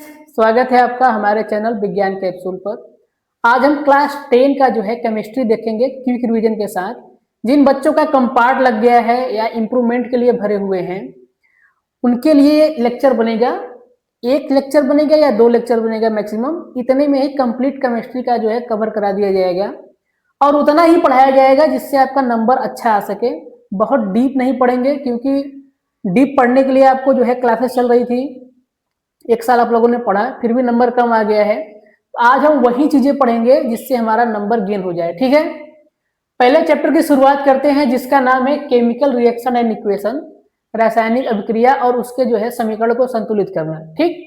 स्वागत है आपका हमारे चैनल विज्ञान कैप्सूल पर। आज हम क्लास 10 का जो है केमिस्ट्री देखेंगे क्विक रिवीजन के साथ। जिन बच्चों का कंपार्ट लग गया है या इम्प्रूवमेंट के लिए भरे हुए हैं उनके लिए लेक्चर बनेगा, एक लेक्चर बनेगा या 2 लेक्चर बनेगा मैक्सिमम। इतने में ही कंप्लीट केमिस्ट्री का जो है कवर करा दिया जाएगा और उतना ही पढ़ाया जाएगा जिससे आपका नंबर अच्छा आ सके। बहुत डीप नहीं पढ़ेंगे क्योंकि डीप पढ़ने के लिए आपको जो है क्लासेस चल रही थी, एक साल आप लोगों ने पढ़ा फिर भी नंबर कम आ गया है। आज हम वही चीजें पढ़ेंगे जिससे हमारा नंबर गेन हो जाए, ठीक है। पहले चैप्टर की शुरुआत करते हैं जिसका नाम है केमिकल रिएक्शन एंड इक्वेशन, रासायनिक अभिक्रिया और उसके जो है समीकरण को संतुलित करना, ठीक।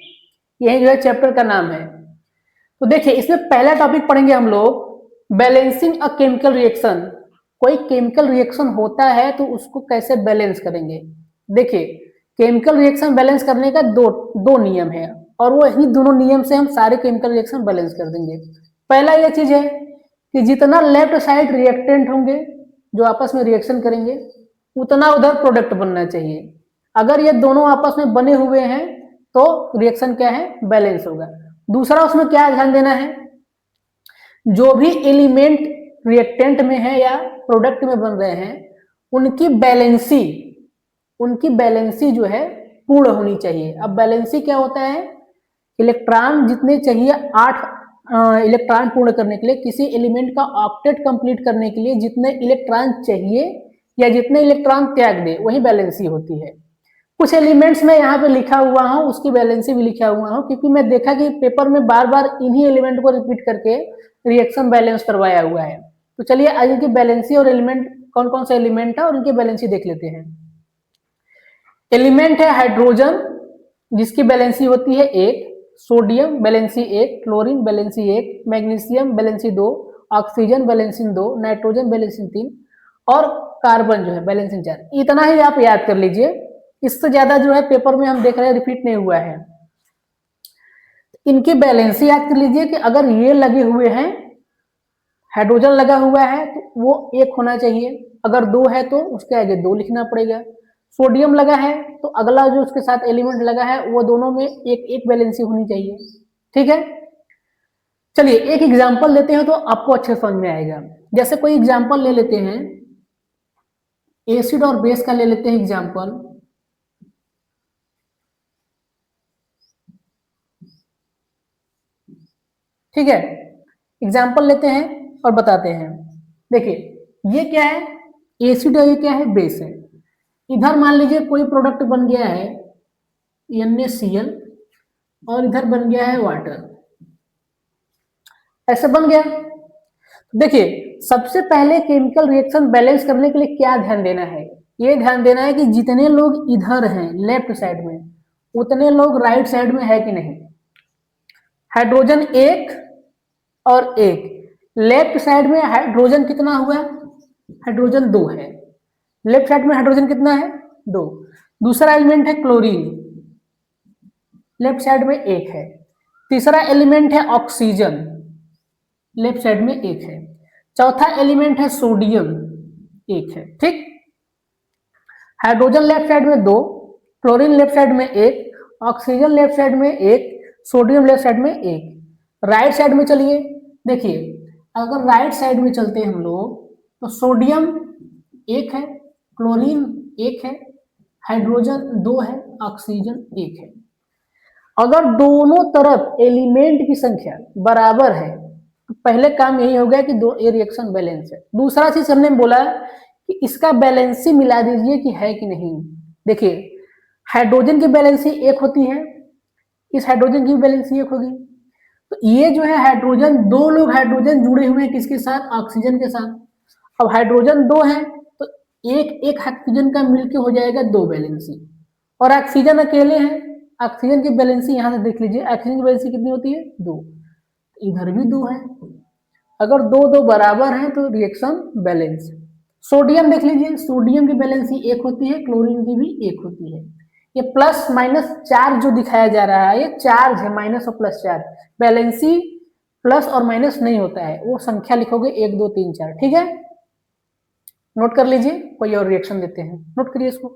यही जो है चैप्टर का नाम है। तो देखिए इसमें पहला टॉपिक पढ़ेंगे हम लोग बैलेंसिंग अ केमिकल रिएक्शन। कोई केमिकल रिएक्शन होता है तो उसको कैसे बैलेंस करेंगे। देखिए केमिकल रिएक्शन बैलेंस करने का दो नियम है और वो ही दोनों नियम से हम सारे केमिकल रिएक्शन बैलेंस कर देंगे। पहला ये चीज है कि जितना लेफ्ट साइड रिएक्टेंट होंगे जो आपस में रिएक्शन करेंगे उतना उधर प्रोडक्ट बनना चाहिए। अगर ये दोनों आपस में बने हुए हैं तो रिएक्शन क्या है, बैलेंस होगा। दूसरा उसमें क्या ध्यान देना है, जो भी एलिमेंट रिएक्टेंट में है या प्रोडक्ट में बन रहे हैं उनकी बैलेंसी जो है पूर्ण होनी चाहिए। अब बैलेंसी क्या होता है, इलेक्ट्रॉन जितने चाहिए 8 इलेक्ट्रॉन पूर्ण करने के लिए, किसी एलिमेंट का ऑक्टेट कंप्लीट करने के लिए जितने इलेक्ट्रॉन चाहिए या जितने इलेक्ट्रॉन त्याग दे वही बैलेंसी होती है। कुछ एलिमेंट्स में यहाँ पे लिखा हुआ हूँ उसकी बैलेंसी भी लिखा हुआ हूँ क्योंकि मैं देखा कि पेपर में बार बार इन्हीं एलिमेंट को रिपीट करके रिएक्शन बैलेंस करवाया हुआ है। तो चलिए आज इनकी बैलेंसी और एलिमेंट कौन कौन सा एलिमेंट है और उनकी बैलेंसी देख लेते हैं। एलिमेंट है हाइड्रोजन जिसकी बैलेंसी होती है 1, sodium valency 1, chlorine valency 1, magnesium valency 2, oxygen valency 2, nitrogen valency 3 और कार्बन जो है बैलेंसी 4। इतना ही आप याद कर लीजिए, इससे ज्यादा जो है पेपर में हम देख रहे हैं रिपीट नहीं हुआ है। इनकी बैलेंसी याद कर लीजिए कि अगर ये लगे हुए हैं, हाइड्रोजन लगा हुआ है तो वो 1 होना चाहिए, अगर 2 है तो उसके आगे 2 लिखना पड़ेगा। सोडियम लगा है तो अगला जो उसके साथ एलिमेंट लगा है वो दोनों में एक एक बैलेंसी होनी चाहिए, ठीक है। चलिए एक एग्जांपल लेते हैं तो आपको अच्छे समझ में आएगा। जैसे कोई एग्जांपल ले लेते हैं, एसिड और बेस का ले लेते हैं एग्जांपल। ठीक है, एग्जांपल लेते हैं और बताते हैं। देखिए ये क्या है, एसिड है, ये क्या है, बेस है। इधर मान लीजिए कोई प्रोडक्ट बन गया है NaCl और इधर बन गया है वाटर, ऐसे बन गया। देखिए सबसे पहले केमिकल रिएक्शन बैलेंस करने के लिए क्या ध्यान देना है, ये ध्यान देना है कि जितने लोग इधर हैं लेफ्ट साइड में उतने लोग राइट साइड में है कि नहीं। हाइड्रोजन 1 और 1, लेफ्ट साइड में हाइड्रोजन कितना हुआ, हाइड्रोजन 2 है। लेफ्ट साइड में हाइड्रोजन कितना है, 2। दूसरा एलिमेंट है क्लोरीन, लेफ्ट साइड में 1 है। तीसरा एलिमेंट है ऑक्सीजन, लेफ्ट साइड में 1 है। चौथा एलिमेंट है सोडियम, 1 है, ठीक। हाइड्रोजन लेफ्ट साइड में 2, क्लोरीन लेफ्ट साइड में 1, ऑक्सीजन लेफ्ट साइड में 1, सोडियम लेफ्ट साइड में 1। राइट साइड में चलिए, देखिए अगर राइट साइड में चलते हैं हम लोग तो सोडियम 1 है, क्लोरीन 1 है, हाइड्रोजन 2 है, ऑक्सीजन 1 है। अगर दोनों तरफ एलिमेंट की संख्या बराबर है तो पहले काम यही हो गया कि दो ये रिएक्शन बैलेंस है। दूसरा चीज हमने बोला कि इसका बैलेंसी मिला दीजिए कि है कि नहीं। देखिए हाइड्रोजन की बैलेंसी 1 होती है, इस हाइड्रोजन की बैलेंसी 1 होगी। तो ये जो है हाइड्रोजन, 2 लोग हाइड्रोजन जुड़े हुए हैं किसके साथ, ऑक्सीजन के साथ। अब हाइड्रोजन 2 है तो एक एक ऑक्सीजन का मिलके हो जाएगा 2 बैलेंसी। और ऑक्सीजन अकेले हैं, ऑक्सीजन की बैलेंसी यहां से देख लीजिए, ऑक्सीजन की बैलेंसी कितनी होती है, 2। इधर भी 2 है, अगर 2 2 बराबर हैं तो रिएक्शन बैलेंस। सोडियम देख लीजिए, सोडियम की बैलेंसी 1 होती है, क्लोरीन की भी 1 होती है। ये प्लस माइनस चार्ज जो दिखाया जा रहा है ये चार्ज है, माइनस और प्लस चार्ज। बैलेंसी प्लस और माइनस नहीं होता है, वो संख्या लिखोगे 1 2 3 4, ठीक है। नोट कर लीजिए, कोई और रिएक्शन देते हैं, नोट करिए इसको।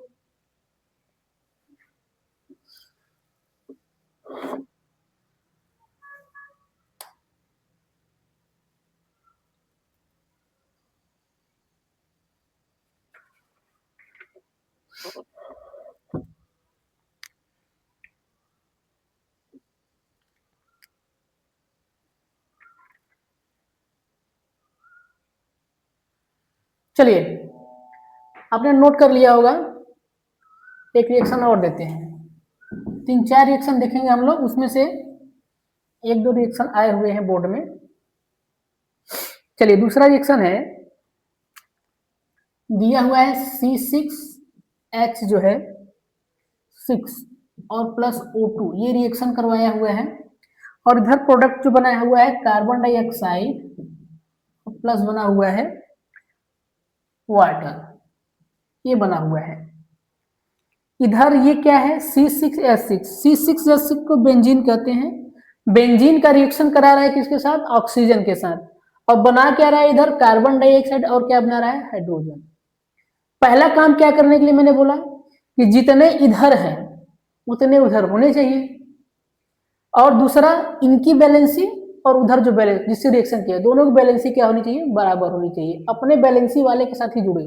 चलिए, आपने नोट कर लिया होगा। एक रिएक्शन और देते हैं, 3-4 रिएक्शन देखेंगे हम लोग, उसमें से 1-2 रिएक्शन आए हुए हैं बोर्ड में। चलिए, दूसरा रिएक्शन है, दिया हुआ है C6H जो है 6 और प्लस O2, ये रिएक्शन करवाया हुआ है। और इधर प्रोडक्ट जो बनाया हुआ है कार्बन डाइऑक्साइड प्लस बना हुआ है वाटर, ये बना हुआ है। इधर ये क्या है C6H6, C6H6 को बेंजीन कहते हैं। बेंजीन का रिएक्शन करा रहा है किसके साथ? ऑक्सीजन के साथ। और बना क्या रहा है इधर? कार्बन डाइऑक्साइड और क्या बना रहा है? हाइड्रोजन। पहला काम क्या करने के लिए मैंने बोला कि जितने इधर हैं उतने उधर होने चाहिए, और दूसरा इनकी बैलेंसी और उधर जो बैलेंस जिससे रिएक्शन किया दोनों की बैलेंसी क्या होनी चाहिए? बराबर होनी चाहिए, अपने बैलेंसी वाले के साथ ही जुड़े।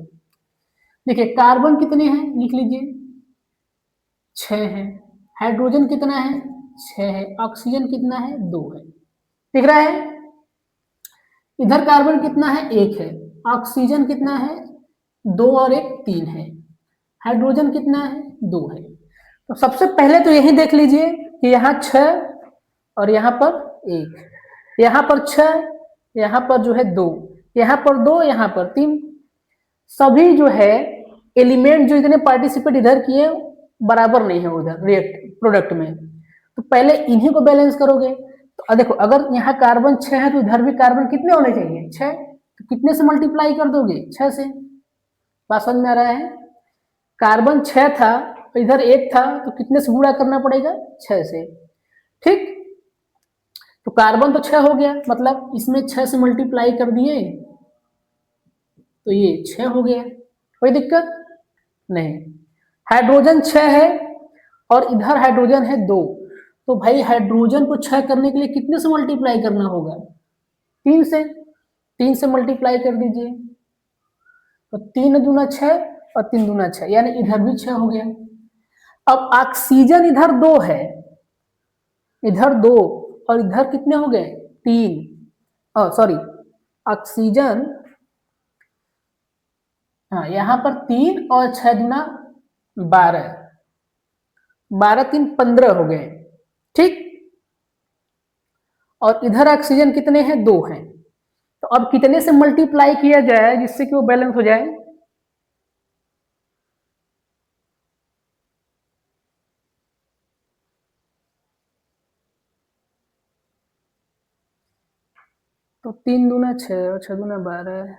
देखिए, कार्बन कितने हैं लिख लीजिए, 6 है। हाइड्रोजन कितना है? 6 है। ऑक्सीजन कितना है? 2 है। दिख रहा है? इधर कार्बन कितना है? 1 है। ऑक्सीजन कितना है? 2 और 1 3 है। हाइड्रोजन कितना है? 2 है। तो सबसे पहले तो यही देख लीजिए कि यहाँ 6 और यहाँ पर 1, यहाँ पर 6, यहाँ पर जो है 2, यहाँ पर 2, यहाँ पर 3। सभी जो है एलिमेंट जो इतने पार्टिसिपेट इधर किए बराबर नहीं है उधर रिएक्ट प्रोडक्ट में, तो पहले इन्हीं को बैलेंस करोगे। तो देखो, अगर यहाँ कार्बन 6 है तो इधर भी कार्बन कितने होने चाहिए? 6। तो कितने से मल्टीप्लाई कर दोगे? 6 से। बात समझ में आ रहा है? कार्बन 6 था तो इधर 1 था, तो कितने से गुणा करना पड़ेगा? 6 से। ठीक, तो कार्बन तो 6 हो गया, मतलब इसमें 6 से मल्टीप्लाई कर दिए तो ये 6 हो गया, कोई दिक्कत नहीं। हाइड्रोजन 6 है और इधर हाइड्रोजन है 2, तो भाई हाइड्रोजन को 6 करने के लिए कितने से मल्टीप्लाई करना होगा? 3 से। 3 से मल्टीप्लाई कर दीजिए, तो 3 दूना 6 और 3 दूना 6, यानी इधर भी 6 हो गया। अब ऑक्सीजन इधर 2 है, इधर 2 और इधर कितने हो गए? 3। सॉरी, ऑक्सीजन, हाँ, यहाँ पर 3 और 6 दूना 12, 12 3 15 हो गए। ठीक, और इधर ऑक्सीजन कितने हैं? 2 हैं। तो अब कितने से मल्टीप्लाई किया जाए जिससे कि वो बैलेंस हो जाए? तो 3 दूना 6 और 6 दूना 12,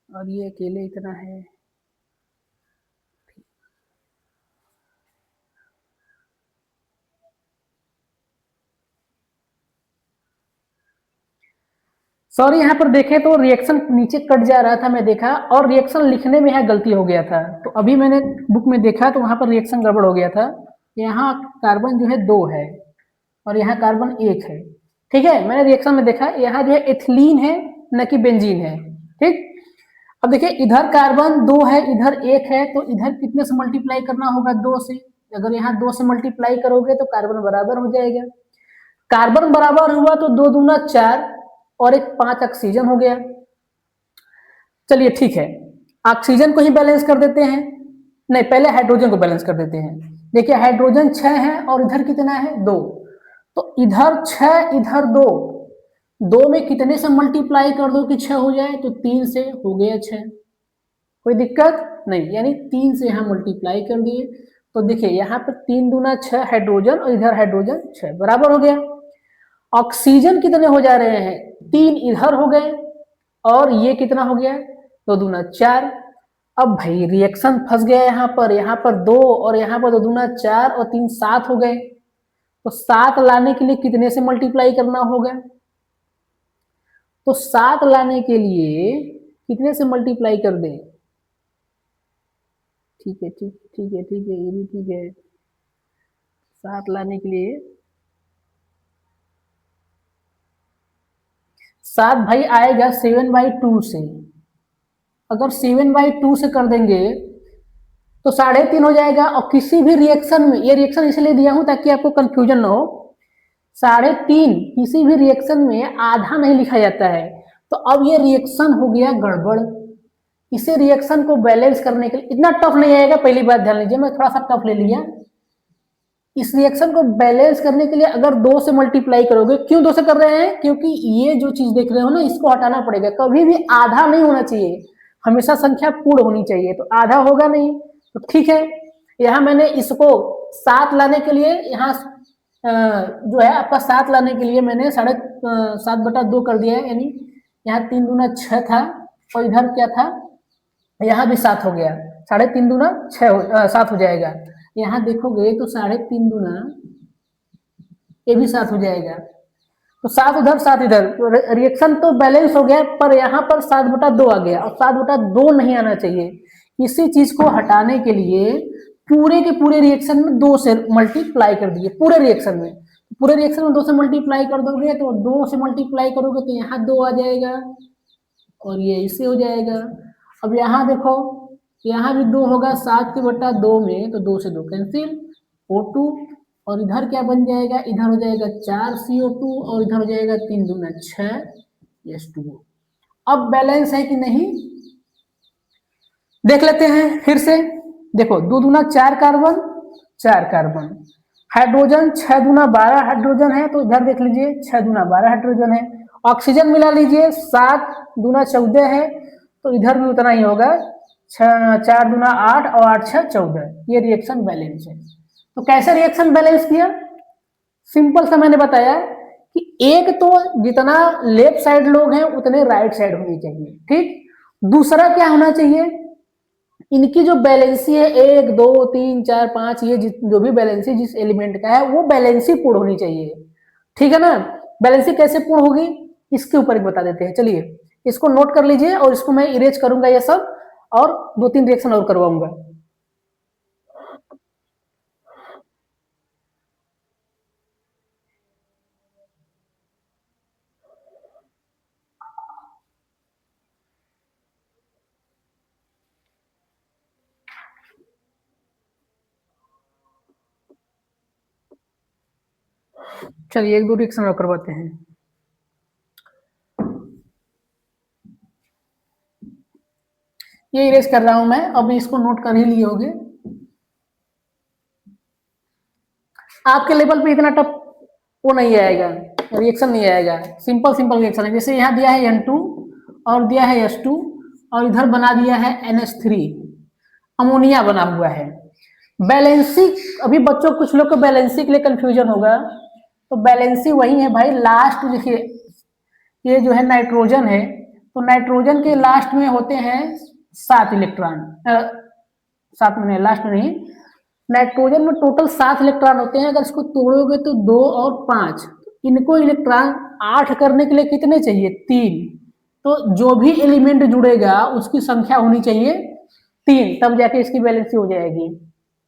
और ये अकेले इतना है। सॉरी, यहाँ पर देखें तो रिएक्शन नीचे कट जा रहा था, मैं देखा, और रिएक्शन लिखने में यहाँ गलती हो गया था। तो अभी मैंने बुक में देखा तो वहां पर रिएक्शन गड़बड़ हो गया था। यहाँ कार्बन जो है 2 है और यहाँ कार्बन 1 है। ठीक है, मैंने रिएक्शन में देखा यहाँ जो है एथिलीन है, न कि बेंजीन है। ठीक, अब देखिए, इधर कार्बन 2 है, इधर 1 है, तो इधर कितने से मल्टीप्लाई करना होगा? 2 से। अगर यहाँ 2 से मल्टीप्लाई करोगे तो कार्बन बराबर हो जाएगा। कार्बन बराबर हुआ तो 2 दूना 4 और एक 5 ऑक्सीजन हो गया। चलिए ठीक है, ऑक्सीजन को ही बैलेंस कर देते हैं। नहीं, पहले हाइड्रोजन को बैलेंस कर देते हैं। देखिए, हाइड्रोजन 6 है और इधर कितना है? 2। तो इधर 6 इधर 2, 2 में कितने से मल्टीप्लाई कर दो कि 6 हो जाए? तो 3 से, हो गया 6, कोई दिक्कत नहीं, यानी 3 से यहाँ मल्टीप्लाई कर दिए। तो देखिए, यहाँ पर 3 दूना 6 हाइड्रोजन और इधर हाइड्रोजन 6, बराबर हो गया। ऑक्सीजन कितने हो जा रहे हैं? 3 इधर हो गए और ये कितना हो गया? 2 दूना 4। अब भाई रिएक्शन फंस गया यहाँ पर 2 और यहाँ पर 2 दूना 4 और 3 7 हो गए। तो 7 लाने के लिए कितने से मल्टीप्लाई करना होगा? तो 7 लाने के लिए कितने से मल्टीप्लाई कर दें? ठीक है, ठीक है, ये भी ठीक है। 7 लाने के लिए 7 भाई आएगा 7/2 से। अगर 7/2 से कर देंगे तो 3.5 हो जाएगा। और किसी भी रिएक्शन में, ये रिएक्शन इसलिए दिया हूं ताकि आपको कंफ्यूजन ना हो, 3.5 किसी भी रिएक्शन में आधा नहीं लिखा जाता है। तो अब ये रिएक्शन हो गया गड़बड़। इसे रिएक्शन को बैलेंस करने के लिए इतना टफ नहीं आएगा, पहली बात ध्यान लीजिए, मैं थोड़ा सा टफ ले लिया। इस रिएक्शन को बैलेंस करने के लिए अगर 2 से मल्टीप्लाई करोगे, क्यों 2 से कर रहे हैं, क्योंकि ये जो चीज देख रहे हो ना, इसको हटाना पड़ेगा। कभी भी आधा नहीं होना चाहिए, हमेशा संख्या पूर्ण होनी चाहिए। तो आधा होगा नहीं, तो ठीक है। यहाँ मैंने इसको 7 लाने के लिए, यहाँ जो है आपका 7 लाने के लिए मैंने 7/2 कर दिया है, यानी यहाँ 3 दूना 6 था, और इधर क्या था, यहाँ भी 7 हो गया। 3.5 दूना 7 हो जाएगा। यहाँ देखोगे तो 3.5 दूना ये भी 7 हो जाएगा। तो 7 उधर 7 इधर, तो रिएक्शन तो बैलेंस हो गया, पर यहाँ पर 7/2 आ गया, और 7/2 नहीं आना चाहिए। इसी चीज को हटाने के लिए पूरे के पूरे रिएक्शन में 2 से मल्टीप्लाई कर दिए। पूरे रिएक्शन में 2 से मल्टीप्लाई कर दोगे, तो 2 से मल्टीप्लाई करोगे तो यहाँ 2 आ जाएगा, और ये इससे हो जाएगा। अब यहाँ देखो, यहाँ भी 2 होगा, 7/2 में, तो 2 से 2 कैंसिल, O2, और इधर क्या बन जाएगा, इधर हो जाएगा 4 CO2, और इधर हो जाएगा 3 दूना 6 H2O। अब बैलेंस है कि नहीं देख लेते हैं फिर से। देखो 2 दूना 4 कार्बन, 4 कार्बन, हाइड्रोजन 6 दूना 12 हाइड्रोजन है, तो इधर देख लीजिए 6 दूना 12 हाइड्रोजन है। ऑक्सीजन मिला लीजिए, 7 दूना 14 है, तो इधर भी उतना ही होगा, 4 दूना 8 और 8 6 14। ये रिएक्शन बैलेंस है। तो कैसे रिएक्शन बैलेंस किया, सिंपल सा मैंने बताया कि एक तो जितना लेफ्ट साइड लोग हैं उतने राइट साइड होनी चाहिए, ठीक। दूसरा क्या होना चाहिए, इनकी जो बैलेंसी है 1 2 3 4 5, ये जो भी बैलेंसी जिस एलिमेंट का है वो बैलेंसी पूर्ण होनी चाहिए, ठीक है ना। बैलेंसी कैसे पूर्ण होगी इसके ऊपर बता देते हैं, चलिए इसको नोट कर लीजिए, और इसको मैं इरेज करूंगा ये सब, और 2-3 रिएक्शन और करवाऊंगा। चलिए 1-2 रिएक्शन और करवाते हैं। ये इरेज कर रहा हूं मैं, अभी इसको नोट कर ही लिए होगे। आपके लेवल पे इतना टफ वो नहीं आएगा, रिएक्शन नहीं आएगा, सिंपल सिंपल रिएक्शन है। जैसे यहाँ दिया है N2 और दिया है H2, और इधर बना दिया है NH3, अमोनिया बना हुआ है। बैलेंसी, अभी बच्चों कुछ लोग को बैलेंसी के लिए कंफ्यूजन होगा, तो बैलेंसी वही है भाई, लास्ट देखिए ये जो है नाइट्रोजन है, तो नाइट्रोजन के लास्ट में होते हैं 7 इलेक्ट्रॉन, 7 में लास्ट में नहीं, नाइट्रोजन में टोटल 7 इलेक्ट्रॉन होते हैं। अगर इसको तोड़ोगे तो 2 और 5, इनको इलेक्ट्रॉन 8 करने के लिए कितने चाहिए, 3। तो जो भी एलिमेंट जुड़ेगा उसकी संख्या होनी चाहिए 3, तब जाके इसकी बैलेंसी हो जाएगी,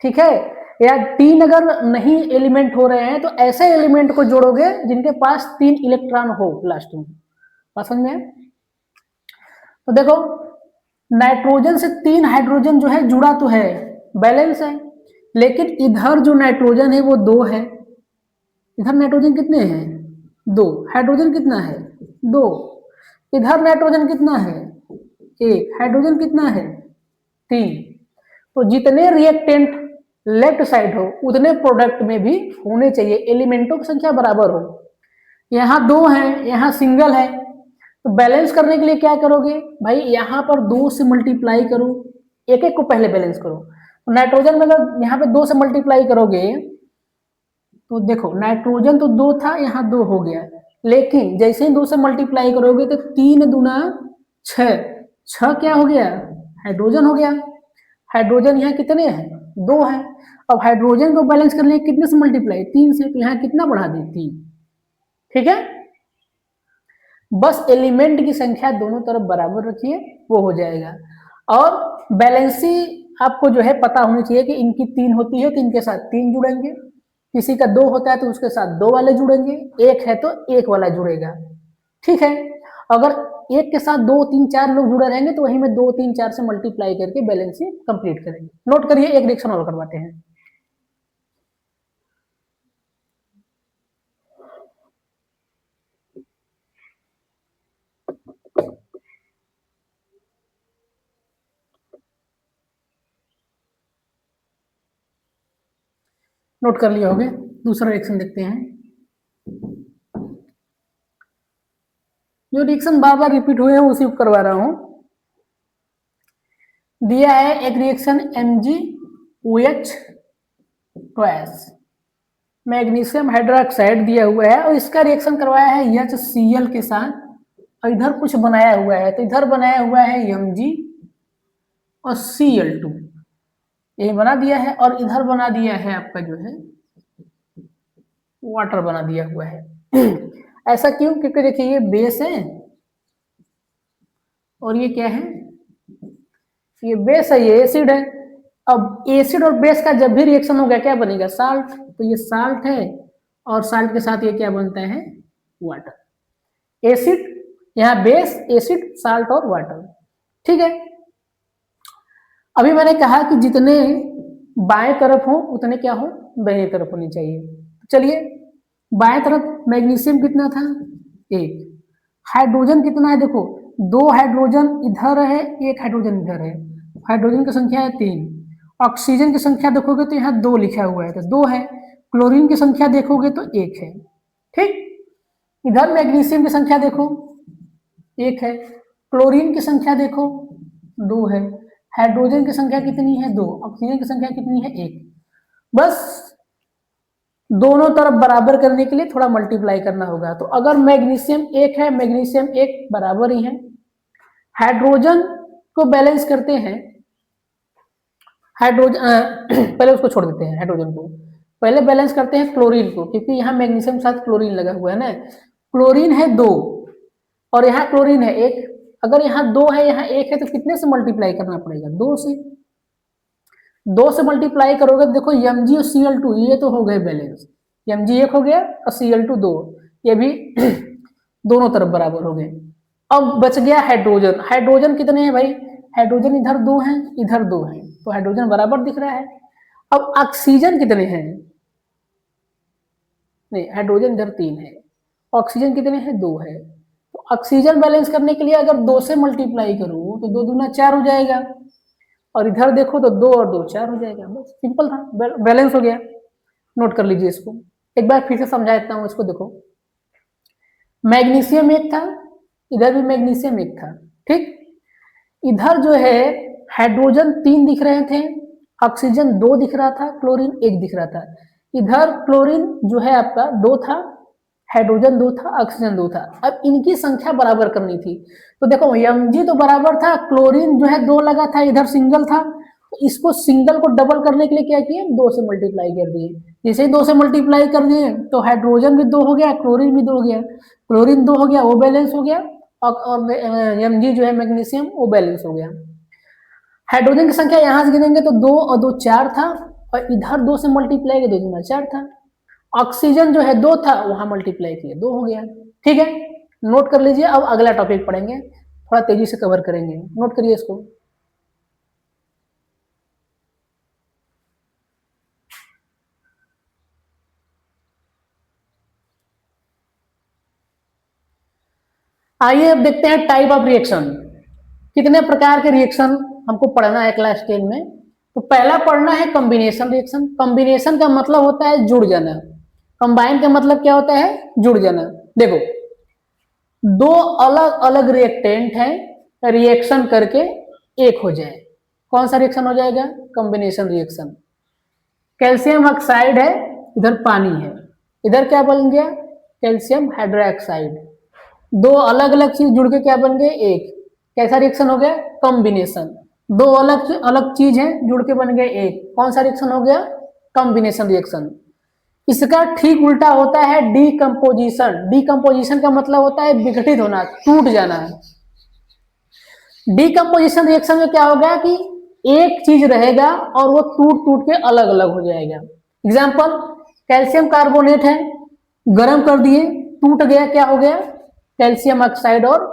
ठीक है। या 3 अगर नहीं एलिमेंट हो रहे हैं तो ऐसे एलिमेंट को जोड़ोगे जिनके पास 3 इलेक्ट्रॉन हो लास्ट में, समझ में। तो देखो नाइट्रोजन से 3 हाइड्रोजन जो है जुड़ा तो है, बैलेंस है, लेकिन इधर जो नाइट्रोजन है वो 2 है, इधर नाइट्रोजन कितने हैं, 2, हाइड्रोजन कितना है, 2, इधर नाइट्रोजन कितना है, 1, हाइड्रोजन कितना है, 3। तो जितने रिएक्टेंट लेफ्ट साइड हो उतने प्रोडक्ट में भी होने चाहिए, एलिमेंटों की संख्या बराबर हो। यहाँ 2 है, यहाँ सिंगल है, तो बैलेंस करने के लिए क्या करोगे भाई, यहाँ पर 2 से मल्टीप्लाई करो, एक एक को पहले बैलेंस करो। तो नाइट्रोजन में अगर यहाँ पे 2 से मल्टीप्लाई करोगे तो देखो नाइट्रोजन तो 2 था, यहाँ 2 हो गया, लेकिन जैसे ही 2 से मल्टीप्लाई करोगे तो 3 दूना 6, 6 क्या हो गया, हाइड्रोजन हो गया। हाइड्रोजन यहाँ कितने हैं, 2 है। अब हाइड्रोजन को बैलेंस करने कितने से मल्टीप्लाई, 3 से, तो यहाँ कितना बढ़ा दी, 3, ठीक है। बस एलिमेंट की संख्या दोनों तरफ बराबर रखिए, वो हो जाएगा। और बैलेंसी आपको जो है पता होनी चाहिए कि इनकी 3 होती है तो इनके साथ 3 जुड़ेंगे, किसी का 2 होता है तो उसके साथ 2 वाले जुड़ेंगे, 1 है तो 1 वाला जुड़ेगा, ठीक है। अगर एक के साथ 2 3 4 लोग जुड़े रहेंगे तो वहीं में 2 3 4 से मल्टीप्लाई करके बैलेंसिंग कंप्लीट करेंगे। नोट करिए, एक रिएक्शन और करवाते हैं। नोट कर लिया होगे, दूसरा रिएक्शन देखते हैं। जो रिएक्शन बार बार रिपीट हुए हैं उसी को करवा रहा हूं। दिया है एक reaction MgOH twice, magnesium hydroxide दिया हुआ है और इसका रिएक्शन करवाया है HCl के साथ और इधर कुछ बनाया हुआ है, तो इधर बनाया हुआ है Mg और Cl2 ये बना दिया है और इधर बना दिया है आपका जो है वाटर बना दिया हुआ है। ऐसा क्यों? क्योंकि देखिए ये बेस है और ये क्या है, ये बेस है, ये एसिड है। अब एसिड और बेस का जब भी रिएक्शन होगा क्या बनेगा? साल्ट। तो ये साल्ट है और साल्ट के साथ ये क्या बनता है? वाटर। एसिड, यहाँ बेस, एसिड, साल्ट और वाटर। ठीक है, अभी मैंने कहा कि जितने बाएं तरफ हो उतने क्या हो? दाहिने तरफ होनी चाहिए। चलिए, बाएं तरफ मैग्नीशियम कितना था? 1। हाइड्रोजन कितना है? देखो 2 हाइड्रोजन इधर है, 1 हाइड्रोजन इधर है। हाइड्रोजन की संख्या है 3। ऑक्सीजन की संख्या देखोगे तो यहाँ 2 लिखा हुआ है, तो 2 है। क्लोरीन की संख्या देखोगे तो 1 है। ठीक, इधर मैग्नीशियम की संख्या देखो 1 है, क्लोरीन की संख्या देखो 2 है, हाइड्रोजन की संख्या कितनी है? 2। ऑक्सीजन की संख्या कितनी है? 1। बस दोनों तरफ बराबर करने के लिए थोड़ा मल्टीप्लाई करना होगा। तो अगर मैग्नीशियम 1 है, मैग्नीशियम 1 बराबर ही है। हाइड्रोजन को बैलेंस करते हैं, हाइड्रोजन पहले उसको छोड़ देते हैं, हाइड्रोजन को पहले बैलेंस करते हैं क्लोरीन को, क्योंकि यहाँ मैग्नीशियम के साथ क्लोरीन लगा हुआ है ना। क्लोरीन है 2 और यहाँ क्लोरीन है 1। अगर यहाँ 2 है, यहाँ 1 है, तो कितने से मल्टीप्लाई करना पड़ेगा? 2 से। 2 से मल्टीप्लाई करोगे तो देखो Mg और Cl2 ये तो हो गए बैलेंस। Mg 1 हो गया और Cl2 2, ये भी दोनों तरफ बराबर हो गए। अब बच गया हाइड्रोजन। हाइड्रोजन कितने हैं भाई? हाइड्रोजन इधर 2 हैं, इधर 2 हैं, तो हाइड्रोजन बराबर दिख रहा है। अब ऑक्सीजन कितने हैं? नहीं, हाइड्रोजन इधर 3 है, ऑक्सीजन कितने हैं? 2 है। तो ऑक्सीजन बैलेंस करने के लिए अगर 2 से मल्टीप्लाई करूं तो 2 दूना 4 हो जाएगा, और इधर देखो तो 2 और 2 4 हो जाएगा। बस सिंपल था, बैलेंस हो गया। नोट कर लीजिए इसको, एक बार फिर से समझा देता हूं इसको। देखो मैग्नीशियम 1 था, इधर भी मैग्नीशियम 1 था। ठीक, इधर जो है हाइड्रोजन 3 दिख रहे थे, ऑक्सीजन 2 दिख रहा था, क्लोरीन 1 दिख रहा था। इधर क्लोरीन जो है आपका 2 था, हाइड्रोजन 2 था, ऑक्सीजन 2 था। अब इनकी संख्या बराबर करनी थी, तो देखो Mg तो बराबर था, क्लोरीन जो है 2 लगा था, इधर सिंगल था, तो इसको सिंगल को डबल करने के लिए क्या किए? 2 से मल्टीप्लाई कर दिए। जैसे ही 2 से मल्टीप्लाई कर दिए तो हाइड्रोजन भी 2 हो गया, क्लोरीन भी 2 हो गया। क्लोरीन 2 हो गया, वो बैलेंस हो गया, और Mg जो है मैग्नीशियम, वो बैलेंस हो गया। हाइड्रोजन की संख्या यहां से गिनेंगे तो 2 और 2 4 था, और इधर 2 से मल्टीप्लाई किया 2 दूना 4 था। ऑक्सीजन जो है 2 था, वहां मल्टीप्लाई किए 2 हो गया। ठीक है, नोट कर लीजिए। अब अगला टॉपिक पढ़ेंगे, थोड़ा तेजी से कवर करेंगे। नोट करिए इसको। आइए अब देखते हैं टाइप ऑफ रिएक्शन। कितने प्रकार के रिएक्शन हमको पढ़ना है क्लास 10 में? तो पहला पढ़ना है कॉम्बिनेशन रिएक्शन। कॉम्बिनेशन का मतलब होता है जुड़ जाना। कंबाइन का मतलब क्या होता है? जुड़ जाना। देखो, 2 अलग अलग रिएक्टेंट है, रिएक्शन करके एक हो जाए, कौन सा रिएक्शन हो जाएगा? Combination reaction. कैल्शियम ऑक्साइड है, इधर पानी है, इधर क्या बन गया? Calcium hydroxide. 2 अलग अलग चीज जुड़ के क्या बन गए? एक। कैसा रिएक्शन हो गया? कॉम्बिनेशन। 2 अलग अलग चीज है जुड़ के बन गए एक, कौन सा रिएक्शन हो गया? Combination reaction. इसका ठीक उल्टा होता है डीकम्पोजिशन। डीकम्पोजिशन का मतलब होता है विघटित होना, टूट जाना। डीकम्पोजिशन रिएक्शन में क्या होगा कि एक चीज रहेगा और वो टूट टूट के अलग अलग हो जाएगा। एग्जाम्पल, कैल्शियम कार्बोनेट है, गर्म कर दिए, टूट गया, क्या हो गया? कैल्शियम ऑक्साइड और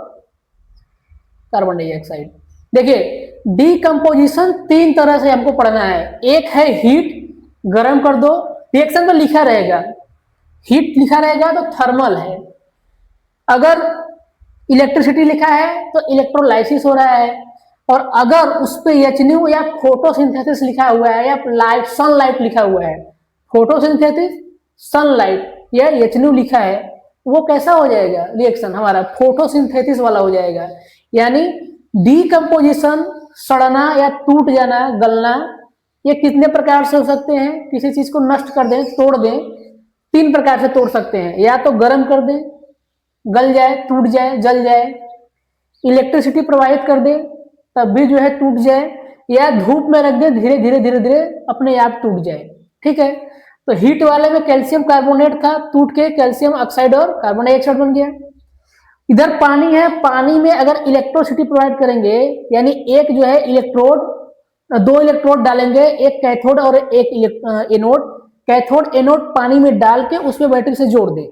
कार्बन डाइऑक्साइड। देखिए डीकम्पोजिशन तीन तरह से हमको पढ़ना है। एक है हीट, गर्म कर दो, रिएक्शन में लिखा रहेगा, हीट लिखा रहेगा तो थर्मल है, अगर इलेक्ट्रिसिटी लिखा है तो इलेक्ट्रोलाइसिस हो रहा है, और अगर उस पर एचन्यू या फोटोसिंथेसिस लिखा हुआ है या लाइट सनलाइट लिखा हुआ है, फोटोसिंथेसिस सनलाइट या एचन्यू लिखा है, वो कैसा हो जाएगा रिएक्शन हमारा फोटोसिंथेसिस वाला हो जाएगा। यानी डीकम्पोजिशन सड़ना या टूट जाना गलना, ये कितने प्रकार से हो सकते हैं, किसी चीज को नष्ट कर दें तोड़ दें, तीन प्रकार से तोड़ सकते हैं, या तो गर्म कर दें गल जाए टूट जाए जल जाए, इलेक्ट्रिसिटी प्रवाहित कर दे तब भी जो है टूट जाए, या धूप में रख दे धीरे धीरे धीरे धीरे अपने आप टूट जाए। ठीक है, तो हीट वाले में कैल्शियम कार्बोनेट था, टूट के कैल्शियम ऑक्साइड और कार्बन डाइऑक्साइड बन गया। इधर पानी है, पानी में अगर इलेक्ट्रिसिटी प्रोवाइड करेंगे, यानी एक जो है इलेक्ट्रोड, दो इलेक्ट्रोड डालेंगे, एक कैथोड और एक एनोड, कैथोड एनोड पानी में डाल के उसमें बैटरी से जोड़ दे,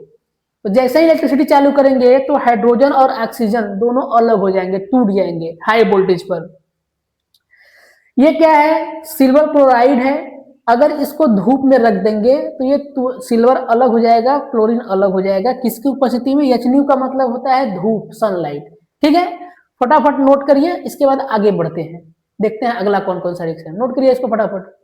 तो जैसे ही इलेक्ट्रिसिटी चालू करेंगे तो हाइड्रोजन और ऑक्सीजन दोनों अलग हो जाएंगे, टूट जाएंगे हाई वोल्टेज पर। ये क्या है, सिल्वर क्लोराइड है, अगर इसको धूप में रख देंगे तो ये सिल्वर अलग हो जाएगा, क्लोरीन अलग हो जाएगा, किसकी उपस्थिति में, एचन्यू का मतलब होता है धूप सनलाइट। ठीक है, फटाफट नोट करिए, इसके बाद आगे बढ़ते हैं, देखते हैं अगला कौन कौन सा रिएक्शन, नोट करिए इसको फटाफट।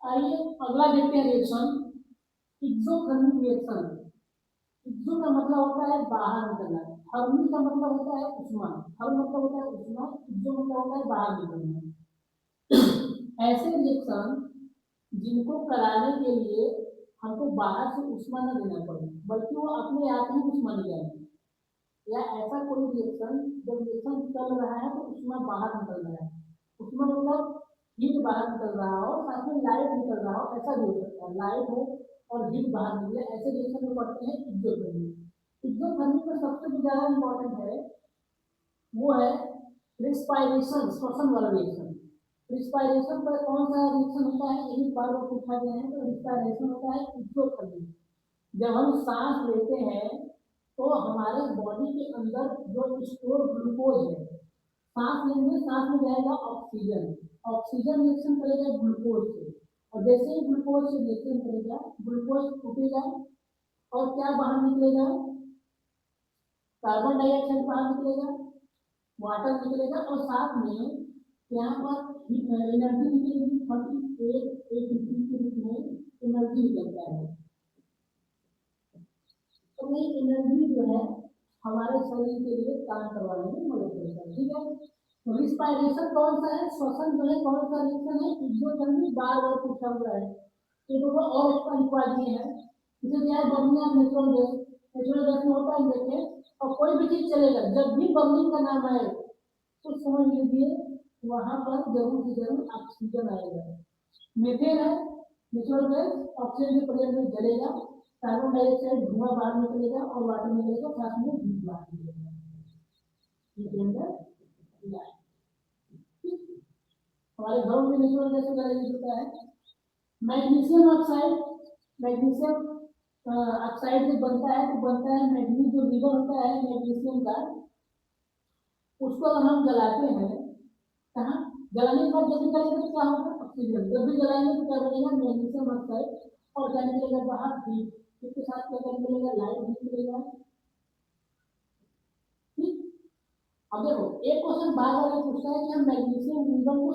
आइए अगला देखते हैं रिएक्शन, एक्सोथर्मिक रिएक्शन। एक्सो का मतलब होता है बाहर निकलना, थर्मी का मतलब होता है उष्मा, थर्म मतलब होता है उष्मा, एक्सो मतलब होता है बाहर निकलना। ऐसे रिएक्शन जिनको कराने के लिए हमको बाहर से उष्मा न देना पड़े, बल्कि वो अपने आप ही उष्मा ले जाएंगे, या ऐसा कोई रिएक्शन जब रिएक्शन चल रहा है तो उष्मा बाहर निकल रहा है, उष्मा मतलब हीट बाहर निकल रहा हो, साथ में लाइट निकल रहा हो, ऐसा भी हो सकता है, लाइट हो और हीट बाहर निकले, ऐसे रिएक्शन में पढ़ते हैं एक्सोथर्मी। एक्सोथर्मी में सबसे ज्यादा इंपॉर्टेंट है वो है रिस्पायरेशन, श्वसन वाला रिएक्शन। रिस्पायरेशन पर कौन सा रिएक्शन होता है, यही बार बार पूछा गया है, तो रिस्पायरेशन होता है एक्सोथर्मी। जब हम सांस लेते हैं तो हमारे बॉडी के अंदर जो स्टोर ग्लूकोज है, सांस लेंगे सांस में जाएगा ऑक्सीजन, ऑक्सीजन रिएक्शन करेगा ग्लूकोज से, और जैसे ही ग्लूकोज से रिएक्शन करेगा ग्लूकोज टूटेगा और क्या बाहर निकलेगा, कार्बन डाइऑक्साइड बाहर निकलेगा, वाटर निकलेगा, और साथ में यहाँ पर एनर्जी निकलेगी, 38 डिग्री के रूप में एनर्जी निकलता है। तो ये एनर्जी जो है हमारे शरीर के लिए काम करवाने में मदद करता है। ठीक है, तो रिस्पायरेशन कौन सा है, श्वसन जो है कौन सा रिएक्शन है, एक्सोथर्मी बार बार पूछा हुआ है, ये दोनों और इसका लिखवा दिए हैं। इसे क्या है, burning of natural gas, natural gas में होता है देखे, और कोई भी चीज चलेगा, जब भी बर्निंग का नाम आए तो समझ लीजिए वहां पर जरूर से जरूर ऑक्सीजन आएगा। मीथेन है नेचुरल गैस, ऑक्सीजन के प्रेजेंस में जलेगा, कार्बन डाइऑक्साइड धुआं बाहर निकलेगा और वाटर निकलेगा, साथ में हीट बाहर निकलेगा, हमारे घरों में नेचुरल गैस वगैरह यूज होता है। मैग्नीशियम ऑक्साइड, मैग्नीशियम ऑक्साइड जब बनता है तो बनता है मैग्नीज जो रिवर होता है मैग्नीशियम का, उसको अगर हम जलाते हैं, कहाँ जलाने के बाद जब निकलेगा तो क्या होगा, ऑक्सीजन, जब भी जलाएंगे तो क्या बनेगा, मैग्नीशियम ऑक्साइड, और क्या निकलेगा बाहर, हीट, इसके साथ क्या निकलेगा, लाइट भी निकलेगा। ठीक, अब देखो एक क्वेश्चन बार बार पूछता है कि हम मैग्नीशियम रिवर को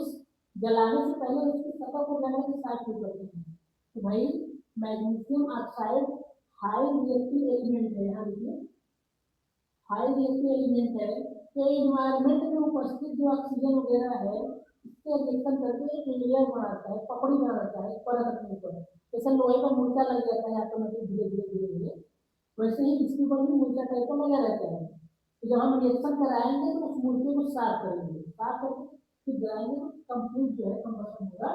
जलाने से पहले उसकी सतह को जलाने के साथ क्यों करते हैं, तो भाई magnesium oxide high reactive element है, यहाँ देखिए हाई रिएक्टिव एलिमेंट है, तो इन्वायरमेंट में उपस्थित जो ऑक्सीजन वगैरह है इससे रिएक्शन करके एक लेयर बनाता है, पकड़ी बनाता है परत अपने ऊपर, जैसे लोहे का मूर्चा लग जाता है ऑटोमेटिक धीरे धीरे धीरे धीरे, वैसे ही इसके ऊपर भी मूर्चा टाइप का लगा रहता है। तो जब हम रिएक्शन कराएंगे तो उस मूर्चे को साफ करेंगे, साफ करके फिर जलाएंगे तो कंप्लीट जो है कंबशन होगा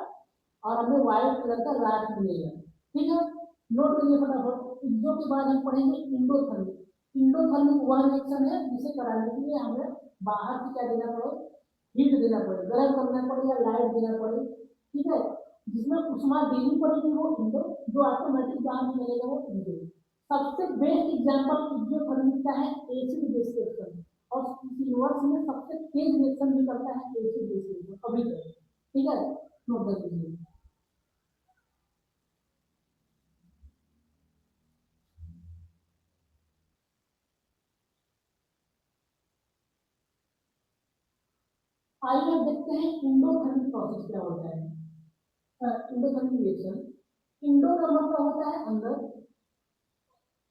और हमें व्हाइट कलर का राख मिलेगा। ठीक है, नोट करिए फटाफट। एक्सो के बाद हम पढ़ेंगे इंडोथर्मिक। इंडोथर्मिक वह रिएक्शन है जिसे कराने के लिए हमें बाहर से क्या देना पड़े, हीट देना पड़े, गर्म करना पड़े या लाइट देना पड़े, ठीक है, जिसमें उष्मा देनी पड़ेगी वो इंडो, जो ऑटोमेटिक बाहर निकलेगा वो इंडो। सबसे बेस्ट एग्जांपल एक्सोथर्मिक का है एसिड बेस रिएक्शन, और यूनिवर्स में सबसे तेज रिएक्शन भी करता है एसिड बेस रिएक्शन अभी तक, ठीक है, नोट कर लीजिए। आइए अब देखते हैं इंडोथर्मिक प्रोसेस क्या होता है। इंडोथर्मिक रिएक्शन, इंडो का मतलब होता है अंदर,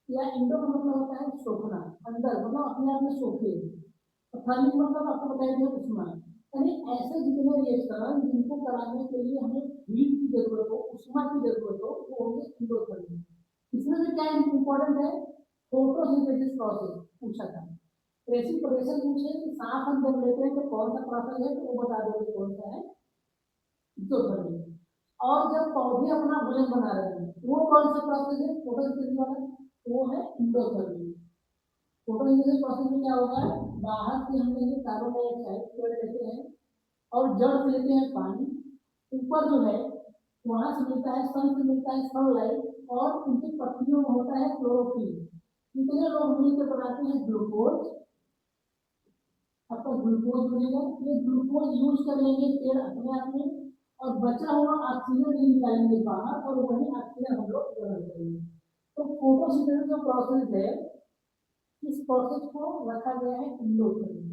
या इंडो का मतलब होता है सोखना, अंदर मतलब अपने आप में सोखे, और थर्मिक मतलब आपको बताया गया उष्मा, यानी ऐसे जितने रिएक्शन जिनको कराने के लिए हमें हीट की जरूरत हो, उष्मा की जरूरत हो, वो होंगे इंडोथर्मिक। इसमें से क्या इंपॉर्टेंट है, फोटोसिंथेसिस प्रोसेस पूछा था, रेसिप्रोकेशन पूछे कि सांस हम जब लेते हैं तो कौन सा प्रोसेस है, तो वो बता दोगे कौन सा है, एक्सोथर्मिक। और जब पौधे अपना भोजन बना रहे हैं वो कौन सा प्रोसेस है, फोटोसिंथेसिस वाला, वो है इंडोथर्मिक। फोटोसिंथेसिस प्रोसेस में क्या होगा, बाहर से हम लेंगे कार्बन डाइऑक्साइड पेड़ लेते हैं, और जड़ से लेते हैं पानी, ऊपर जो है वहां से मिलता है, सन से मिलता है सनलाइट, और उनकी पत्तियों में होता है क्लोरोफिल, कितने लोग मिलकर बनाते हैं ग्लूकोज, आपका ग्लूकोज बनेगा, ये ग्लूकोज यूज कर लेंगे पेड़ अपने आप में, और बचा हुआ ऑक्सीजन निकालेंगे बाहर, और वही ऑक्सीजन हम लोग ग्रहण करेंगे। तो फोटोसिंथेसिस जो प्रोसेस है, इस प्रोसेस को रखा गया है इंडोथर्मिक।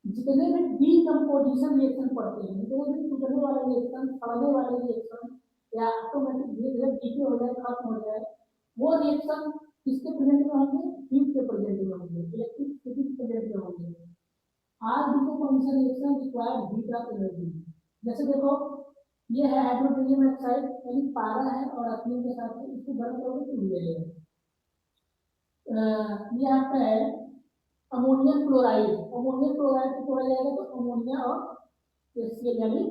जितने भी डीकम्पोजिशन रिएक्शन पड़ते हैं, जितने भी टूटने वाले रिएक्शन, सड़ने वाले रिएक्शन, या ऑटोमेटिक धीरे धीरे डीके हो जाए, खत्म हो जाए, वो रिएक्शन किसके प्रेजेंट में होंगे, हीट के प्रेजेंट में होंगे, इलेक्ट्रिसिटी के प्रेजेंट में होंगे। Are decomposition reaction required heat of energy. जैसे देखो, ये है हाइड्रोजन ऑक्साइड, यानी पारा है और अपने के साथ में इसको गर्म करोगे तो मिल जाएगा। ये आपका है अमोनियम क्लोराइड, अमोनियम क्लोराइड को तोड़ा जाएगा तो अमोनिया और एचसीएल यानी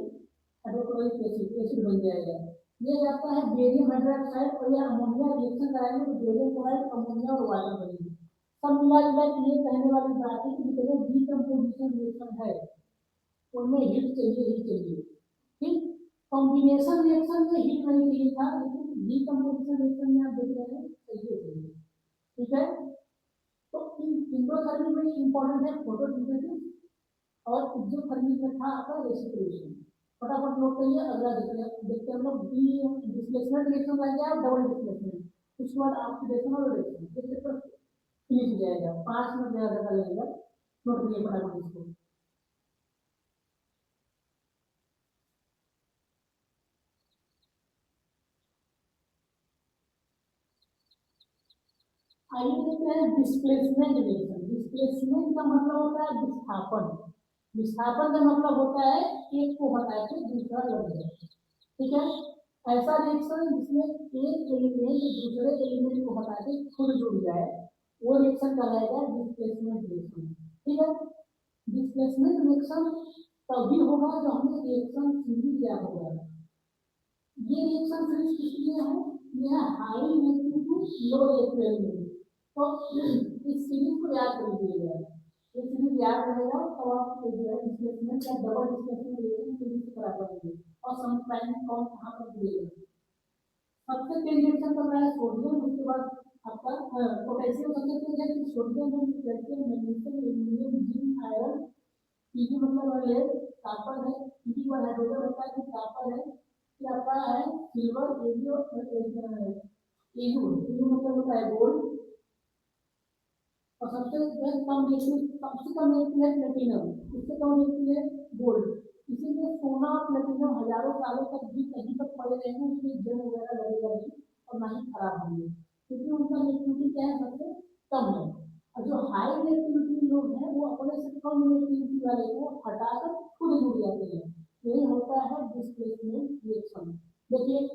हाइड्रोक्लोरिक एसिड, एसिड बन जाएगा। ये आपका है बेरियम हाइड्रोक्साइड, और ये अमोनिया रिएक्शन कराएंगे तो बेरियम क्लोराइड, अमोनिया और वाटर बनेगी। सब मिला जुला के ये कहने वाली बात है कि जितने डीकम्पोजिशन रिएक्शन है उनमें हीट चाहिए ही चाहिए, ठीक। कॉम्बिनेशन रिएक्शन में हीट नहीं चाहिए था, लेकिन डीकम्पोजिशन रिएक्शन में आप देख रहे हैं चाहिए, ठीक है। तो इंडोथर्मिक में इंपॉर्टेंट है फोटोसिंथेसिस, और एक्सोथर्मिक में था आपका रेसिप्रोकेशन। फटाफट नोट करिए, अगला देखते हैं हम लोग, डिस्प्लेसमेंट रिएक्शन रह गया, डबल डिस्प्लेसमेंट, उसके बाद ऑक्सीडेशन और रिएक्शन, ये चैप्टर फिनिश हो जाएगा, 5 मिनट ज्यादा लगेगा, नोट करिए फटाफट इसको। आइए देखते हैं डिस्प्लेसमेंट रिएक्शन। डिस्प्लेसमेंट का मतलब होता है विस्थापन, विस्थापन का मतलब होता है एक को हटा के दूसरा लग जाए, ठीक है। ऐसा रिएक्शन जिसमें एक एलिमेंट दूसरे एलिमेंट को हटा के खुद जुड़ जाए, वो रिएक्शन कहलाएगा डिस्प्लेसमेंट रिएक्शन, ठीक है। डिस्प्लेसमेंट रिएक्शन तभी होगा जब हमें रिएक्शन सीरीज याद होगा। ये रिएक्शन सीरीज किस लिए है, यह high reactive to low reactive element, तो इस सीरीज को याद कर लीजिएगा, ये सीरीज याद रहेगा तो आप जो है डिस्प्लेसमेंट या डबल डिस्प्लेसमेंट रिएक्शन सीरीज से करा पाएंगे, और समटाइम कौन कहाँ पर दिएगा। सबसे तेज रिएक्शन कर रहा है सोडियम, उसके बाद आपका पोटेशियम सबसे तेज है, कि सोडियम में calcium magnesium aluminium zinc iron, PG मतलब लेड, कॉपर है, पीजी का हाइड्रोजन होता है, कि कॉपर है, फिर आपका है सिल्वर, एरियो, एयू मतलब होता है गोल्ड, और सबसे कम रिएक्टिव, सबसे कम रिएक्टिव है प्लेटिनम, उससे कम रिएक्टिव है गोल्ड। इसीलिए सोना और प्लेटिनम हजारों सालों तक भी कहीं तक पड़े रहेंगे, उसमें जंग वगैरह लगेगा नहीं, और ना ही खराब होंगे, क्योंकि उनका रिएक्टिविटी क्या है, सबसे कम है। और जो हाई रिएक्टिविटी लोग हैं वो अपने से कम रिएक्टिविटी वाले को हटाकर खुद जुड़ जाते हैं, यही होता है डिस्प्लेसमेंट रिएक्शन। देखिए,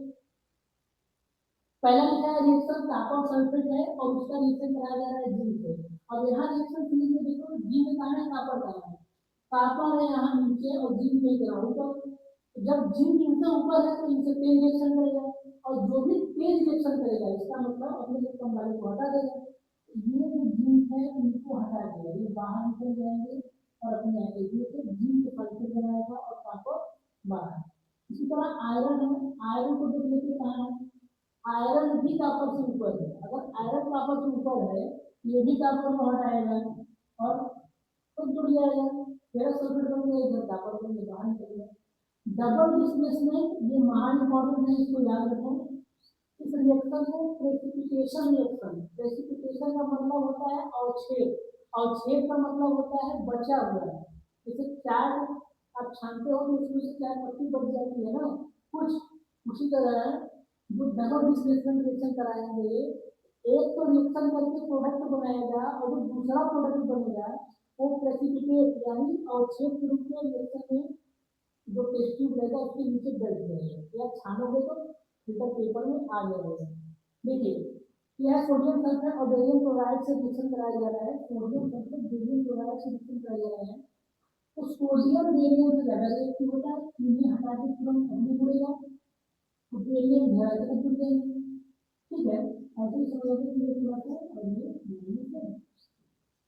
पहला लिखा है रिएक्शन कॉपर सल्फेट है, और उसका रिएक्शन कराया जा रहा है जिंक से। अब यहाँ रिएक्शन सीरीज में देखो, जिंक कहाँ है, कॉपर कहाँ है, कॉपर है यहाँ नीचे और जिंक है यहाँ ऊपर। जब जिंक इनसे ऊपर है तो इनसे तेज रिएक्शन करेगा, और जो भी तेज रिएक्शन करेगा इसका मतलब अपने से कम वाले को हटा देगा। ये जो जिंक है इनको हटा देगा, ये बाहर निकल जाएंगे, और अपने एनर्जी से जिंक सल्फेट बनाएगा और कॉपर 12। इसी तरह आयरन है, आयरन को देख लेते कहाँ है, आयरन भी कॉपर से ऊपर है, अगर आयरन कॉपर से ऊपर है ये भी कॉपर को हटाएगा और तो जुड़ जाएगा, फेरस सल्फेट बन गया, इधर कॉपर बन गया, बाहर निकल गया। डबल डिस्प्लेसमेंट ये महान इंपॉर्टेंट है, इसको याद रखो। इस रिएक्शन को प्रेसिपिटेशन रिएक्शन, प्रेसिपिटेशन का मतलब होता है अवक्षेप, अवक्षेप का मतलब होता है बचा हुआ। जैसे चाय आप छानते हो तो उसमें से चाय पत्ती बच जाती है ना, कुछ उसी तरह जो डबल डिस्प्लेसमेंट रिएक्शन कराएंगे, एक तो रिएक्शन करके प्रोडक्ट बनाएगा और जो दूसरा प्रोडक्ट बनेगा वो प्रेसिपिटेट यानी अवक्षेप के रूप में रिएक्शन में जो टेस्ट ट्यूब रहेगा उसके नीचे बैठ जाएगा या छानोगे तो फिल्टर पेपर में आ जाएगा। देखिए यह सोडियम सल्फेट और बेरियम क्लोराइड से रिएक्शन कराया जा रहा है, सोडियम सल्फेट बेरियम क्लोराइड से रिएक्शन कराया जा रहा है। तो सोडियम बेरियम से ज्यादा रिएक्टिव होता है, इन्हें हटा के तुरंत अग्नि जुड़ेगा तो बेरियम ध्यान से जुड़ जाएंगे। ठीक है, ऐसे ही समझोगे कि ये प्लस है और ये माइनस है,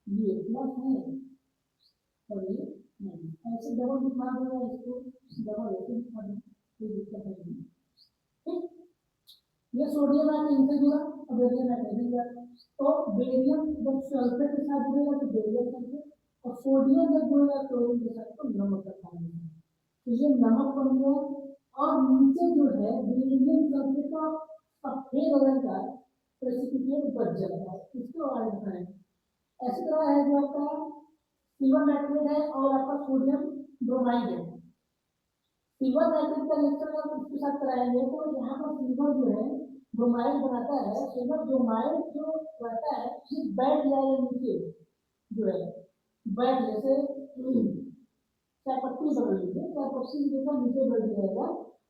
ये प्लस है और ये माइनस, ऐसे डबल दिखा दूंगा इसको, डबल ऐसे दिखा दूंगा, कोई दिक्कत नहीं। ठीक, ये सोडियम है इनसे जुड़ा और बेरियम है नहीं जुड़ा, तो बेरियम जब सल्फेट के साथ जुड़ेगा तो बेरियम सल्फेट, और सोडियम जब जुड़ेगा क्लोरीन के साथ तो नमक का खाना, तो ये नमक बन गया। और नीचे जो है बेरियम सल्फेट का सफेद रंग का प्रेसिपिटेट बच जाता है, इसको आइडेंटिफाई। ऐसी तरह है जो आपका सिल्वर नाइट्रेट है और आपका सोडियम ब्रोमाइड है, सिल्वर नाइट्रेट का रिएक्शन अगर उसके साथ कराएंगे तो यहाँ पर सिल्वर जो है ब्रोमाइड बनाता है, सिल्वर ब्रोमाइड जो रहता है ये बैठ जाएगा नीचे, जो है बैठ जैसे चाय पत्ती बदल लीजिए, चाय पत्ती जैसा नीचे बैठ जाएगा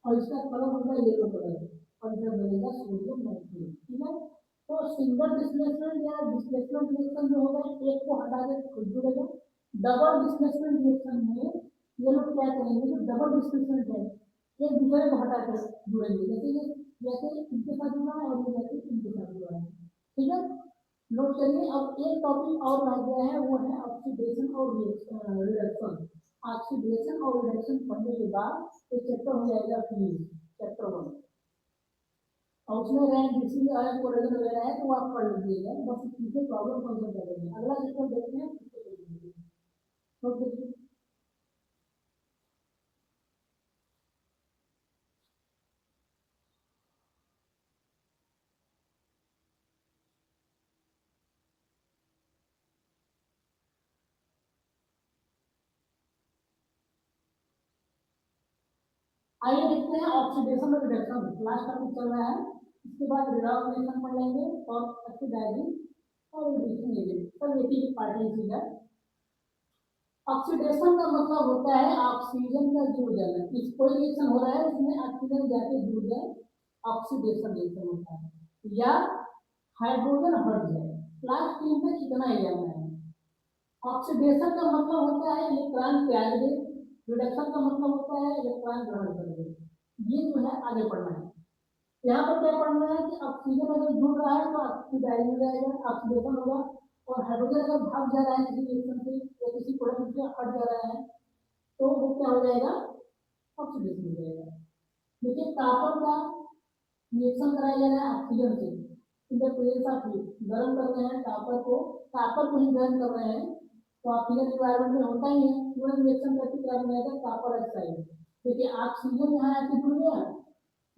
और इसका कलर होगा येलो कलर और इधर बनेगा सोडियम नाइट्रेट। ठीक है, तो सिंगल डिस्प्लेसमेंट या डिस्प्लेसमेंट रिएक्शन जो होगा एक को हटा के खुद जुड़ेगा, डबल डिस्प्लेसमेंट रिएक्शन में ये लोग क्या करेंगे, जो डबल डिस्प्लेसमेंट है एक दूसरे को हटा कर जुड़ेंगे, जैसे इनके साथ जुड़ा है और जैसे इनके साथ जुड़ा है। ठीक है, नोट करिए। अब एक टॉपिक और रह गया है, वो है ऑक्सीडेशन और रिडक्शन। ऑक्सीडेशन और रिडक्शन पढ़ने के बाद एक चैप्टर हो जाएगा फिनिश, चैप्टर 1, और उसमें रैंक इसी आयन को रिजल्ट ले रहा है तो आप पढ़ लीजिएगा, बस इससे प्रॉब्लम सॉल्व कर देंगे। अगला चैप्टर देखते हैं, तो देखिए आइए देखते हैं ऑक्सीडेशन और रिडक्शन, लास्ट टॉपिक चल रहा है, इसके बाद रिडक्शन पढ़ लेंगे और ऑक्सीडाइजिंग और रिड्यूसिंग एजेंट, सब एक ही पार्ट है इसी का। ऑक्सीडेशन का मतलब होता है ऑक्सीजन का जुड़ जाना, इस कोई रिएक्शन हो रहा है उसमें ऑक्सीजन जाके जुड़ जाए, ऑक्सीडेशन रिएक्शन होता है, या हाइड्रोजन हट जाए, क्लास 3 में इतना ही जानना है। ऑक्सीडेशन का मतलब होता है इलेक्ट्रॉन त्याग दे, रिडक्शन का मतलब होता है इलेक्ट्रॉन ग्रहण कर दे। ये जो है आगे पढ़ना है, यहाँ पर क्या पढ़ना है कि ऑक्सीजन अगर जुड़ रहा है तो ऑक्सीडाइज हो जाएगा, ऑक्सीडेशन होगा, और हाइड्रोजन अगर भाग जा रहा है किसी रिएक्शन से या किसी प्रोडक्ट से हट जा रहा है तो वो क्या हो जाएगा, ऑक्सीडेशन हो जाएगा। देखिए कॉपर का रिएक्शन कराया जा रहा है ऑक्सीजन से, in the presence of heat, गर्म कर रहे हैं कापर को ही गर्म कर रहे हैं, तो ऑक्सीजन एनवायरमेंट में होता ही है, तुरंत रिएक्शन करके क्या बनाएगा, कॉपर ऑक्साइड। देखिए ऑक्सीजन यहाँ आके जुड़ गया,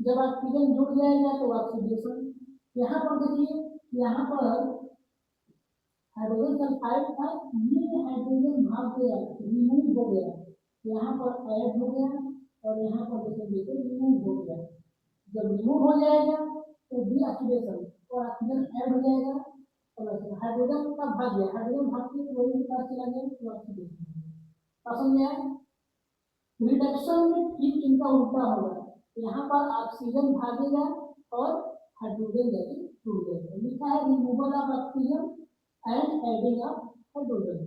जब ऑक्सीजन जुड़ जाएगा तो ऑक्सीडेशन। यहाँ पर देखिए, यहाँ पर हाइड्रोजन सल्फाइड था, ये हाइड्रोजन भाग गया, रिमूव हो गया, यहाँ पर ऐड हो गया और यहाँ पर देखेंगे तो रिमूव हो गया। जब रिमूव हो जाएगा तो डी ऑक्सीडेशन और ऑक्सीजन ऐड हो जाएगा, तो हाइड्रोजन का भाग गया, हाइड्रोजन भाग के क्लोरीन के पास चला गया तो ऑक्सीडेशन। समझ में आया? रिडक्शन में ठीक इनका उल्टा होगा, यहाँ पर ऑक्सीजन भागेगा और हाइड्रोजन जाके जुड़ जाएगा, लिखा है removal of oxygen and adding of hydrogen.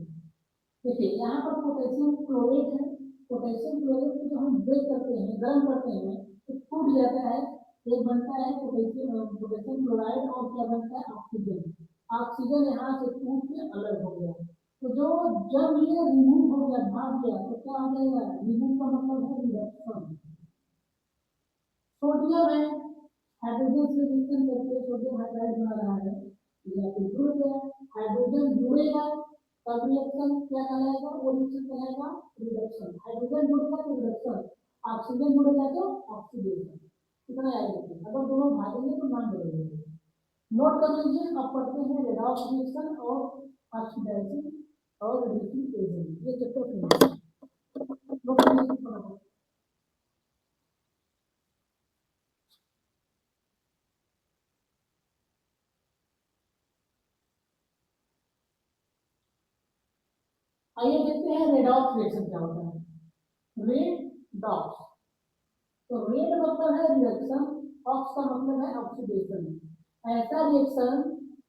देखिए यहाँ पर पोटेशियम क्लोरेट है, पोटेशियम क्लोरेट को जो हम ब्रेक करते हैं, गर्म करते हैं तो टूट जाता है, एक बनता है पोटेशियम क्लोराइड और क्या बनता है ऑक्सीजन, ऑक्सीजन यहाँ से टूट के अलग हो गया, तो जो जब ये रिमूव हो गया, भाग गया, तो क्या हो जाएगा? रिमूव का मतलब है रिडक्शन। सोडियम है, हाइड्रोजन से रिएक्शन करके सोडियम हाइड्राइड बना रहा है, या फिर जुड़ गया, हाइड्रोजन जुड़ेगा तब रिएक्शन क्या कहलाएगा? वो रिएक्शन कहलाएगा रिडक्शन। हाइड्रोजन जुड़ेगा तो रिडक्शन, ऑक्सीजन जुड़ेगा तो ऑक्सीडेशन। कितना याद रखें, अगर दोनों भागेंगे तो नाम बदलेंगे। नोट कर लीजिए। अब पढ़ते हैं रेडॉक्स रिएक्शन और ऑक्सीडाइजिंग और रिड्यूसिंग एजेंट, ये चैप्टर फिनिश। नोट कर लीजिए। आइए देखते हैं रेडॉक्स रिएक्शन क्या होता है। रेडॉक्स, तो रेड मतलब है रिएक्शन, ऑक्स का मतलब है ऑक्सीडेशन। ऐसा रिएक्शन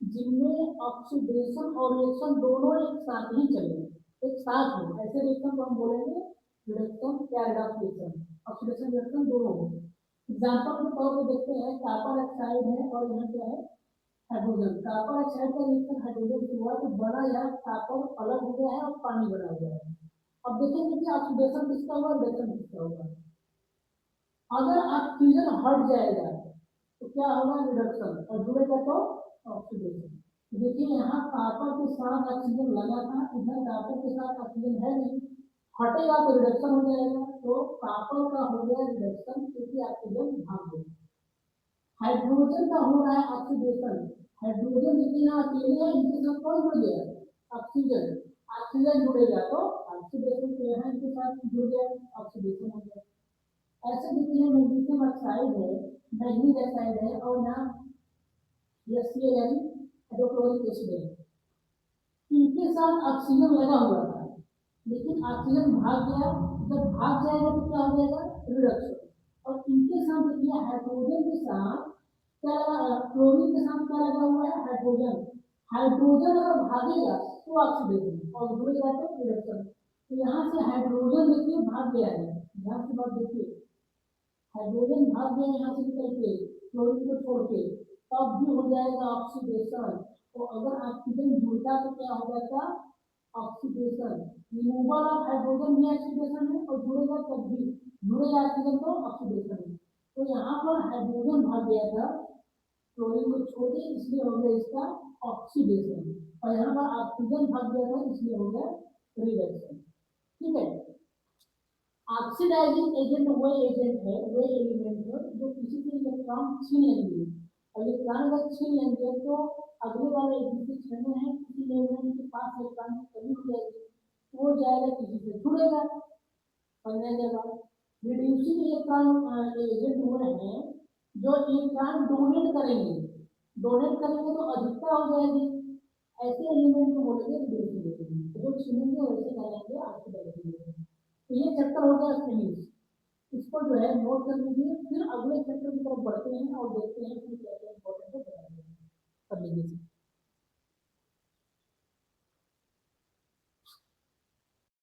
जिनमें ऑक्सीडेशन और रिएक्शन दोनों एक साथ ही चले, एक साथ हो, ऐसे रिएक्शन को हम बोलेंगे रिडक्शन या रेडॉक्स रिएक्शन। ऑक्सीडेशन रिएक्शन दोनों हो। एग्जाम्पल के तौर पर देखते हैं, कॉपर ऑक्साइड है और यहाँ क्या है? हाइड्रोजन। कॉपर ऑक्साइड का रिएक्शन हाइड्रोजन से हुआ तो बड़ा यहाँ कॉपर अलग हो गया है और पानी बना हुआ है। अब देखेंगे कि ऑक्सीडेशन किसका हुआ, रिडक्शन किसका हुआ। अगर ऑक्सीजन हट जाएगा तो क्या होगा? रिडक्शन, और जुड़ेगा तो ऑक्सीडेशन। देखिए यहाँ कॉपर के साथ ऑक्सीजन लगा था, इधर कॉपर के साथ ऑक्सीजन है नहीं, हटेगा तो रिडक्शन हो जाएगा, तो कॉपर का हो गया रिडक्शन क्योंकि ऑक्सीजन भाग गया। हाइड्रोजन का हो रहा है ऑक्सीडेशन। हाइड्रोजन देखिए यहाँ अकेले है, इनके साथ कौन जुड़ गया? ऑक्सीजन। ऑक्सीजन जुड़ेगा तो ऑक्सीडेशन, तो यहाँ इनके साथ जुड़ गया, ऑक्सीडेशन हो गया। ऐसे देखिए मैग्नीशियम ऑक्साइड है, मैग्नीज ऑक्साइड है और यहाँ एसपीएल यानी हाइड्रोक्लोरिक एसिड है, इनके साथ ऑक्सीजन लगा हुआ था, लेकिन ऑक्सीजन भाग गया। जब भाग जाएगा तो क्या हो जाएगा? रिडक्शन। और इनके साथ देखिए हाइड्रोजन के साथ क्या लगा? क्लोरीन के साथ क्या लगा हुआ है? हाइड्रोजन। हाइड्रोजन अगर भागेगा तो ऑक्सीडेशन और जुड़ेगा तो रिडक्शन। तो यहाँ से हाइड्रोजन देखिए भाग गया है, ध्यान से बात देखिए, हाइड्रोजन भाग गया यहाँ से निकल के क्लोरीन को छोड़ के, तब भी हो जाएगा ऑक्सीडेशन। तो अगर ऑक्सीजन जुड़ता तो क्या हो जाता? ऑक्सीडेशन। रिमूवल ऑफ हाइड्रोजन भी ऑक्सीडेशन है और जुड़ेगा तब भी, जुड़ेगा ऑक्सीजन तो ऑक्सीडेशन है। तो यहाँ पर हाइड्रोजन भाग गया था क्लोरीन को छोड़ के, इसलिए हो गया इसका ऑक्सीडेशन, और यहाँ पर ऑक्सीजन भाग गया था इसलिए हो गया रिडक्शन। ठीक है। ऑक्सीडाइजिंग एजेंट वो एजेंट है, वो एलिमेंट है जो किसी से इलेक्ट्रॉन छीन लेंगे। इलेक्ट्रॉन अगर छीन लेंगे तो अगले वाले एक दूसरे क्षण में है, किसी एलिमेंट के पास इलेक्ट्रॉन की कमी हो जाएगी, तो वो जाएगा किसी से जुड़ेगा। समझने के बाद रिड्यूसिंग इलेक्ट्रॉन एजेंट वो है जो इलेक्ट्रॉन डोनेट करेंगे, डोनेट करेंगे तो अधिकता हो जाएगी, ऐसे एलिमेंट को बोलेंगे रिड्यूसिंग एजेंट। जो छीनेंगे वैसे कहेंगे ऑक्सीडाइजिंग एजेंट। तो ये चैप्टर हो गया फिनिश। इसको जो है नोट कर लीजिए, फिर अगले चैप्टर की तरफ बढ़ते हैं और देखते हैं कि